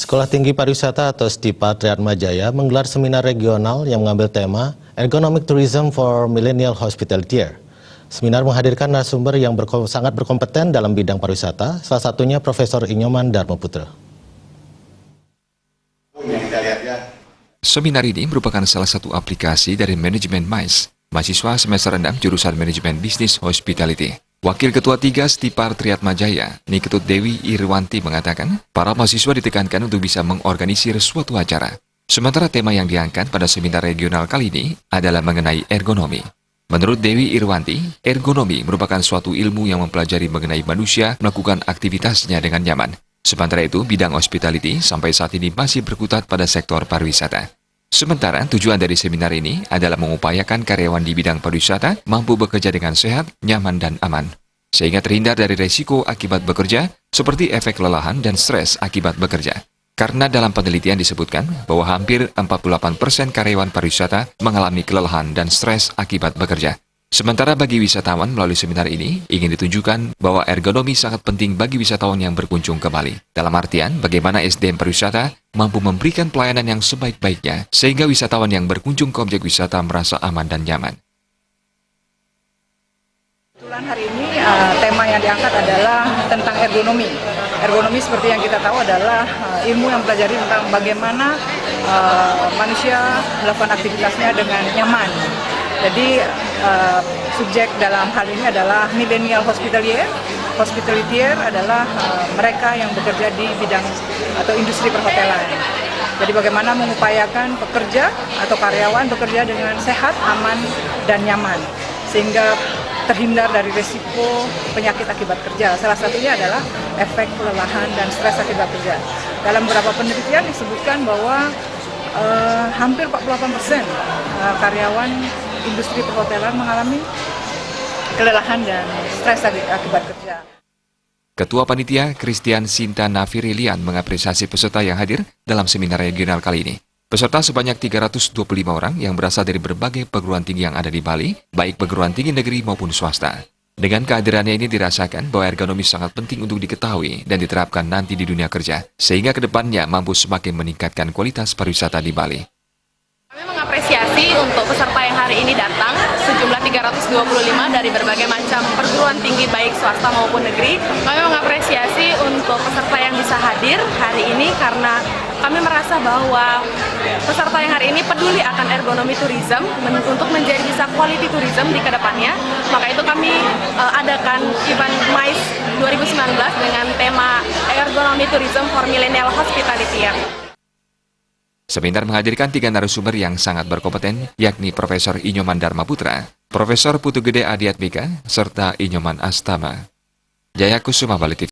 Sekolah Tinggi Pariwisata atau STIPA Triatmajaya menggelar seminar regional yang mengambil tema Ergonomic Tourism for Millennial Hospitality. Seminar menghadirkan narasumber yang sangat berkompeten dalam bidang pariwisata, salah satunya Profesor Inyoman Darmaputra. Seminar ini merupakan salah satu aplikasi dari manajemen MICE, mahasiswa semester 6 jurusan Manajemen Bisnis Hospitality. Wakil Ketua 3 STIPA Triatmajaya, Niketut Dewi Irwanti mengatakan, para mahasiswa ditekankan untuk bisa mengorganisir suatu acara. Sementara tema yang diangkat pada seminar regional kali ini adalah mengenai ergonomi. Menurut Dewi Irwanti, ergonomi merupakan suatu ilmu yang mempelajari mengenai manusia melakukan aktivitasnya dengan nyaman. Sementara itu, bidang hospitality sampai saat ini masih berkutat pada sektor pariwisata. Sementara tujuan dari seminar ini adalah mengupayakan karyawan di bidang pariwisata mampu bekerja dengan sehat, nyaman, dan aman, sehingga terhindar dari resiko akibat bekerja seperti efek kelelahan dan stres akibat bekerja. Karena dalam penelitian disebutkan bahwa hampir 48% karyawan pariwisata mengalami kelelahan dan stres akibat bekerja. Sementara bagi wisatawan melalui seminar ini ingin ditunjukkan bahwa ergonomi sangat penting bagi wisatawan yang berkunjung ke Bali. Dalam artian bagaimana SDM pariwisata mampu memberikan pelayanan yang sebaik-baiknya sehingga wisatawan yang berkunjung ke objek wisata merasa aman dan nyaman. Kebetulan hari ini tema yang diangkat adalah tentang ergonomi. Ergonomi seperti yang kita tahu adalah ilmu yang mempelajari tentang bagaimana manusia melakukan aktivitasnya dengan nyaman. Jadi subjek dalam hal ini adalah millennial hospitalier. Hospitalier adalah mereka yang bekerja di bidang atau industri perhotelan. Jadi bagaimana mengupayakan pekerja atau karyawan bekerja dengan sehat, aman, dan nyaman. Sehingga terhindar dari risiko penyakit akibat kerja. Salah satunya adalah efek kelelahan dan stres akibat kerja. Dalam beberapa penelitian disebutkan bahwa hampir 48% karyawan industri perhotelan mengalami kelelahan dan stres akibat kerja. Ketua Panitia Christian Sinta Nafirilian mengapresiasi peserta yang hadir dalam seminar regional kali ini. Peserta sebanyak 325 orang yang berasal dari berbagai perguruan tinggi yang ada di Bali, baik perguruan tinggi negeri maupun swasta. Dengan kehadirannya ini dirasakan bahwa ergonomi sangat penting untuk diketahui dan diterapkan nanti di dunia kerja, sehingga kedepannya mampu semakin meningkatkan kualitas pariwisata di Bali. Kami mengapresiasi untuk peserta yang hari ini datang, sejumlah 325 dari berbagai macam perguruan tinggi baik swasta maupun negeri. Kami mengapresiasi untuk peserta yang bisa hadir hari ini karena kami merasa bahwa peserta yang hari ini peduli akan ergonomi tourism untuk menjadi bisa quality tourism di kedepannya. Maka itu kami adakan event MICE 2019 dengan tema Ergonomi Tourism for Millennial Hospitality. Seminar menghadirkan 3 narasumber yang sangat berkompeten, yakni Profesor Inyoman Darmaputra, Profesor Putu Gede Adiatmika, serta Inyoman Astama. Jaya Kusuma, Bali TV.